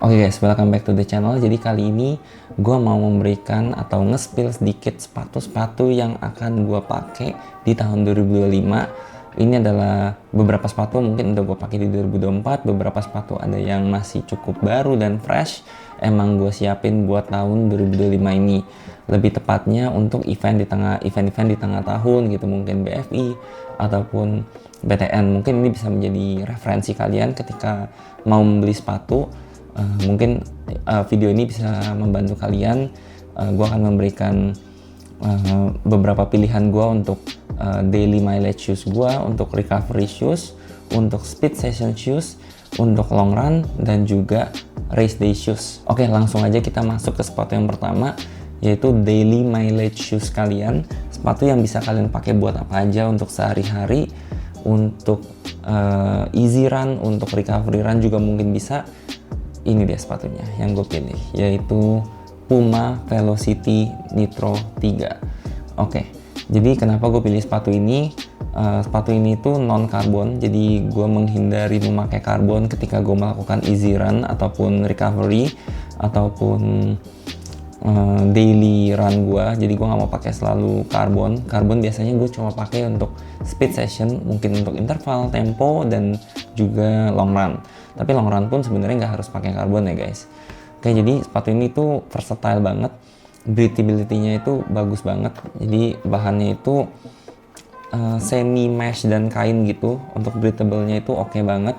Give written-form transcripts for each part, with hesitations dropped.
Oke guys, welcome back to the channel. Jadi kali ini gue mau memberikan atau nge-spill sedikit sepatu-sepatu yang akan gue pakai di tahun 2025. Ini adalah beberapa sepatu mungkin udah gue pakai di 2024, beberapa sepatu ada yang masih cukup baru dan fresh. Emang gue siapin buat tahun 2025 ini. Lebih tepatnya untuk event di tengah tahun gitu, mungkin BFI ataupun BTN. Mungkin ini bisa menjadi referensi kalian ketika mau membeli sepatu. Mungkin video ini bisa membantu kalian. Gue akan memberikan beberapa pilihan gue untuk daily mileage shoes gue, untuk recovery shoes, untuk speed session shoes, untuk long run, dan juga race day shoes. Oke, langsung aja kita masuk ke sepatu yang pertama, yaitu daily mileage shoes kalian. Sepatu yang bisa kalian pakai buat apa aja, untuk sehari-hari, untuk easy run, untuk recovery run juga mungkin bisa. Ini dia sepatunya yang gue pilih, yaitu Puma Velocity Nitro 3. Oke, jadi kenapa gue pilih sepatu ini? Sepatu ini tuh non karbon, jadi gue menghindari memakai karbon ketika gue melakukan easy run ataupun recovery ataupun daily run gue. Jadi gue nggak mau pakai selalu karbon. Karbon biasanya gue cuma pakai untuk speed session, mungkin untuk interval, tempo, dan juga long run. Tapi long run pun sebenarnya nggak harus pakai karbon ya guys. Oke, jadi sepatu ini tuh versatile banget, breathability-nya itu bagus banget. Jadi bahannya itu semi mesh dan kain gitu. Untuk breathable-nya itu oke banget.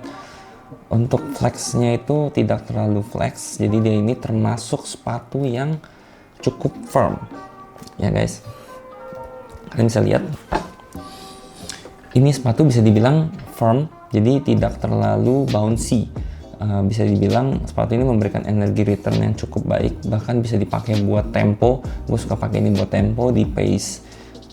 Untuk flex-nya itu tidak terlalu flex. Jadi dia ini termasuk sepatu yang cukup firm ya guys. Kalian bisa lihat, ini sepatu bisa dibilang firm, jadi tidak terlalu bouncy. Bisa dibilang sepatu ini memberikan energi return yang cukup baik, bahkan bisa dipakai buat tempo. Gue suka pakai ini buat tempo di pace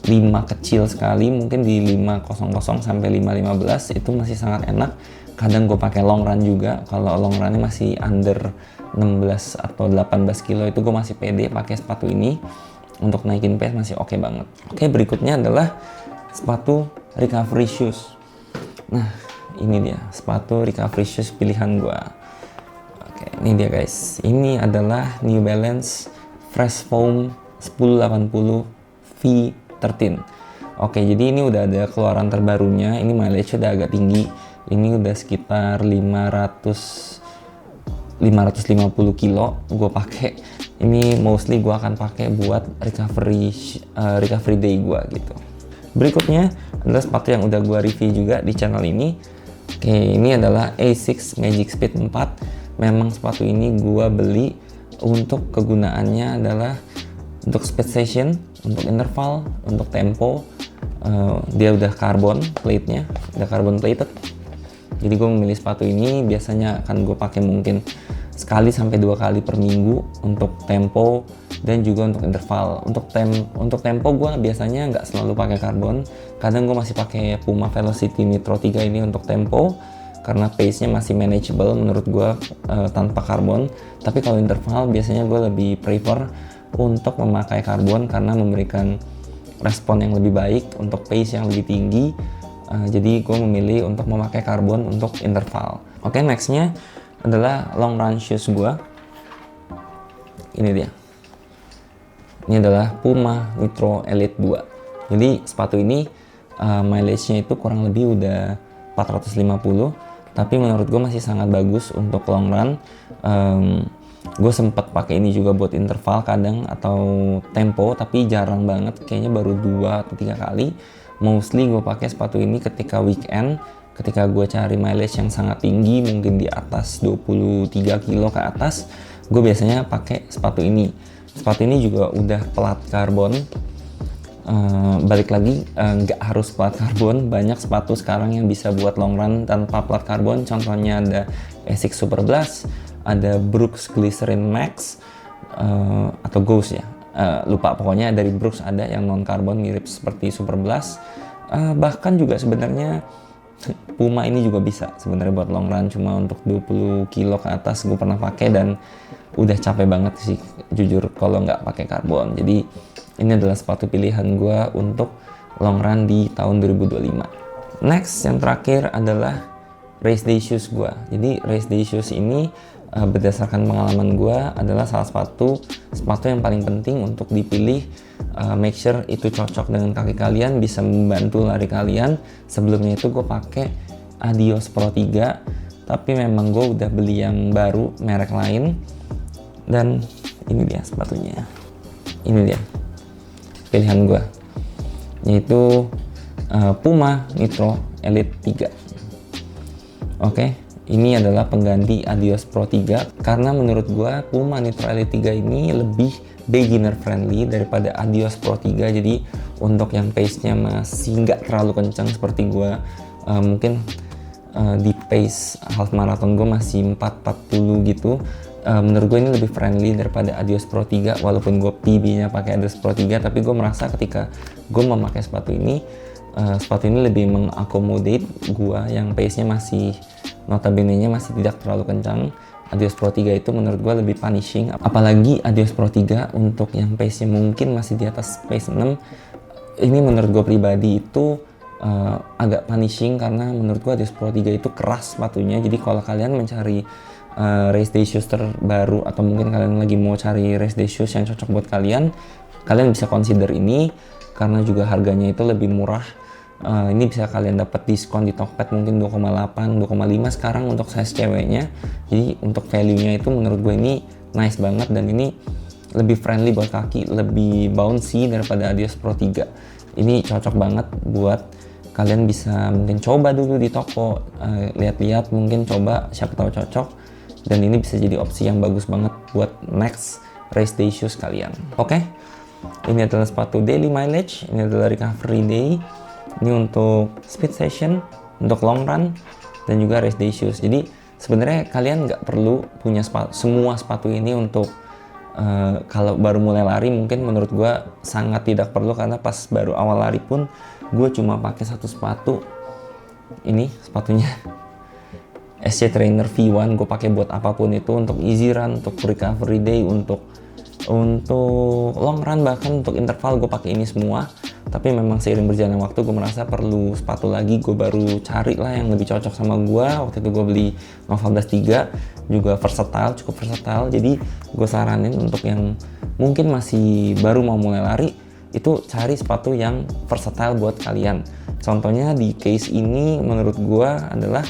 5 kecil sekali, mungkin di 5.00 sampai 5.15 itu masih sangat enak. Kadang gue pakai long run juga, kalau long runnya masih under 16 atau 18 kilo itu gue masih pede pakai sepatu ini. Untuk naikin pace masih oke banget. Oke, berikutnya adalah sepatu recovery shoes. Nah, ini dia sepatu recovery shoes pilihan gue. Oke, ini dia guys. Ini adalah New Balance Fresh Foam 1080 V13. Oke, jadi ini udah ada keluaran terbarunya. Ini mileage udah agak tinggi. Ini udah sekitar 550 kilo gue pakai. Ini mostly gue akan pakai buat recovery day gue gitu. Berikutnya adalah sepatu yang udah gue review juga di channel ini. Oke, ini adalah ASICS Magic Speed 4. Memang sepatu ini gue beli untuk kegunaannya adalah untuk speed session, untuk interval, untuk tempo. Dia udah carbon plate-nya, udah carbon plated. Jadi gue memilih sepatu ini, biasanya akan gue pakai mungkin sekali sampai 2 kali per minggu untuk tempo dan juga untuk interval. Untuk tempo gue biasanya nggak selalu pakai karbon. Kadang gue masih pakai Puma Velocity Nitro 3 ini untuk tempo karena pace-nya masih manageable menurut gue tanpa karbon. Tapi kalau interval biasanya gue lebih prefer untuk memakai karbon karena memberikan respon yang lebih baik untuk pace yang lebih tinggi. Jadi gue memilih untuk memakai karbon untuk interval. Oke, nextnya adalah long run shoes gue. Ini dia. Ini adalah Puma Nitro Elite 2. Jadi sepatu ini mileage-nya itu kurang lebih udah 450, tapi menurut gue masih sangat bagus untuk long run. Gue sempat pakai ini juga buat interval kadang atau tempo, tapi jarang banget, kayaknya baru 2 atau 3 kali. Mostly gue pakai sepatu ini ketika weekend, ketika gue cari mileage yang sangat tinggi, mungkin di atas 23 kilo ke atas, gue biasanya pakai sepatu ini. Sepatu ini juga udah plat karbon. Balik lagi, nggak harus plat karbon. Banyak sepatu sekarang yang bisa buat long run tanpa plat karbon. Contohnya ada ASICS Super Blast, ada Brooks Glycerin Max, atau Ghost ya. Lupa, pokoknya dari Brooks ada yang non karbon mirip seperti Super Blast. Bahkan juga sebenarnya Puma ini juga bisa sebenarnya buat long run, cuma untuk 20 kilo ke atas gue pernah pakai dan udah capek banget sih jujur kalau nggak pakai karbon. Jadi ini adalah sepatu pilihan gue untuk long run di tahun 2025. Next, yang terakhir adalah race day shoes gue. Jadi race day shoes ini berdasarkan pengalaman gue adalah salah sepatu yang paling penting untuk dipilih. Make sure itu cocok dengan kaki kalian, bisa membantu lari kalian. Sebelumnya itu gue pakai Adios Pro 3, tapi memang gue udah beli yang baru merek lain, dan ini dia sepatunya. Ini dia pilihan gue, yaitu Puma Nitro Elite 3. Oke, ini adalah pengganti Adios Pro 3 karena menurut gue Puma Nitro Elite 3 ini lebih beginner friendly daripada Adios Pro 3. Jadi untuk yang pace-nya masih nggak terlalu kencang seperti gue, mungkin di pace half marathon gue masih 4:40 gitu. Menurut gue ini lebih friendly daripada Adios Pro 3, walaupun gue PB-nya pakai Adios Pro 3, tapi gue merasa ketika gue memakai sepatu ini lebih mengakomodate gue yang pace-nya masih notabene-nya masih tidak terlalu kencang. Adios Pro 3 itu menurut gue lebih punishing, apalagi Adios Pro 3 untuk yang pace-nya mungkin masih di atas pace 6. Ini menurut gue pribadi itu agak punishing karena menurut gue Adios Pro 3 itu keras sepatunya. Jadi kalau kalian mencari race day shoes terbaru atau mungkin kalian lagi mau cari race day shoes yang cocok buat kalian bisa consider ini karena juga harganya itu lebih murah. Ini bisa kalian dapat diskon di Tokped mungkin 2,8, 2,5 sekarang untuk size ceweknya. Jadi untuk value-nya itu menurut gue ini nice banget, dan ini lebih friendly buat kaki, lebih bouncy daripada Adios Pro 3. Ini cocok banget buat kalian bisa mungkin coba dulu di toko, lihat-lihat mungkin coba, siapa tahu cocok, dan ini bisa jadi opsi yang bagus banget buat next race day shoes kalian. Oke, ini adalah sepatu daily mileage, ini adalah recovery day, ini untuk speed session, untuk long run, dan juga race day shoes. Jadi sebenarnya kalian nggak perlu punya semua sepatu ini untuk kalau baru mulai lari. Mungkin menurut gue sangat tidak perlu, karena pas baru awal lari pun gue cuma pakai satu sepatu. Ini sepatunya SC Trainer V1, gue pakai buat apapun itu, untuk easy run, untuk recovery day, untuk long run, bahkan untuk interval gue pakai ini semua. Tapi memang seiring berjalannya waktu gue merasa perlu sepatu lagi, gue baru cari lah yang lebih cocok sama gue. Waktu itu gue beli Nova Blast 3, juga versatile, cukup versatile. Jadi gue saranin untuk yang mungkin masih baru mau mulai lari, itu cari sepatu yang versatile buat kalian. Contohnya di case ini menurut gue adalah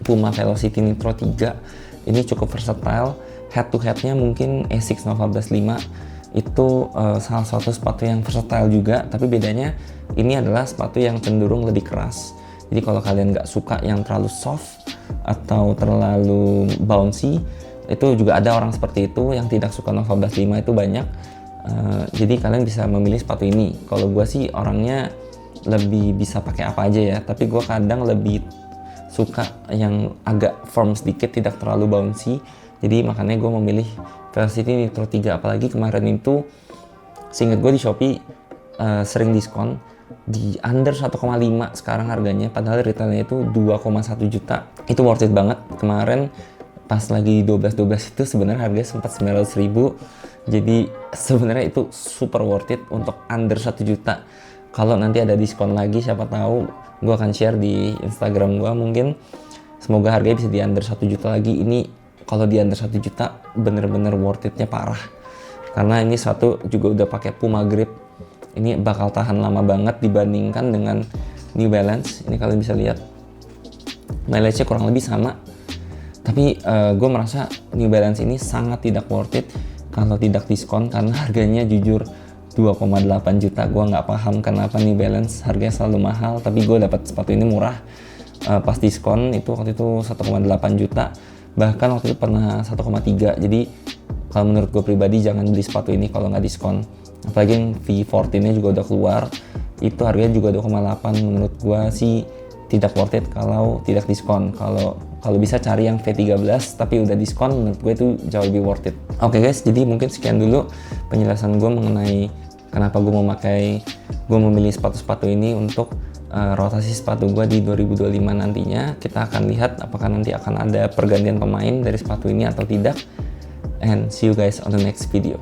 Puma Velocity Nitro 3. Ini cukup versatile, head to headnya mungkin Asics Nova Blast 5 itu salah satu sepatu yang versatile juga, tapi bedanya ini adalah sepatu yang cenderung lebih keras. Jadi kalau kalian nggak suka yang terlalu soft atau terlalu bouncy, itu juga ada orang seperti itu yang tidak suka Nova Blast 5, itu banyak. Jadi kalian bisa memilih sepatu ini. Kalau gue sih orangnya lebih bisa pakai apa aja ya, tapi gue kadang lebih suka yang agak firm sedikit, tidak terlalu bouncy. Jadi makanya gue memilih Velocity Nitro 3. Apalagi kemarin itu seingat gue di Shopee sering diskon di under 1,5 sekarang harganya, padahal retailnya itu 2,1 juta. Itu worth it banget. Kemarin pas lagi 12 itu sebenarnya harganya sempat 900.000. Jadi sebenarnya itu super worth it untuk under 1 juta. Kalau nanti ada diskon lagi, siapa tahu gue akan share di Instagram gue mungkin. Semoga harganya bisa di under 1 juta lagi. Ini kalau di under 1 juta bener-bener worth it-nya parah. Karena ini satu juga udah pakai Puma Grip. Ini bakal tahan lama banget dibandingkan dengan New Balance. Ini kalian bisa lihat mileage-nya kurang lebih sama. Tapi gue merasa New Balance ini sangat tidak worth it kalau tidak diskon, karena harganya jujur 2,8 juta. Gue nggak paham kenapa New Balance harganya selalu mahal, tapi gue dapat sepatu ini murah. Pas diskon itu waktu itu 1,8 juta, bahkan waktu itu pernah 1,3. Jadi kalau menurut gue pribadi jangan beli sepatu ini kalau nggak diskon. Apalagi yang V14 nya juga udah keluar, itu harganya juga 2,8. Menurut gue sih tidak worth it kalau tidak diskon. Kalau bisa cari yang V13 tapi udah diskon, menurut gue itu jauh lebih worth it. Oke guys, jadi mungkin sekian dulu penjelasan gue mengenai kenapa gue memilih sepatu-sepatu ini untuk rotasi sepatu gue di 2025 nantinya. Kita akan lihat apakah nanti akan ada pergantian pemain dari sepatu ini atau tidak. And see you guys on the next video.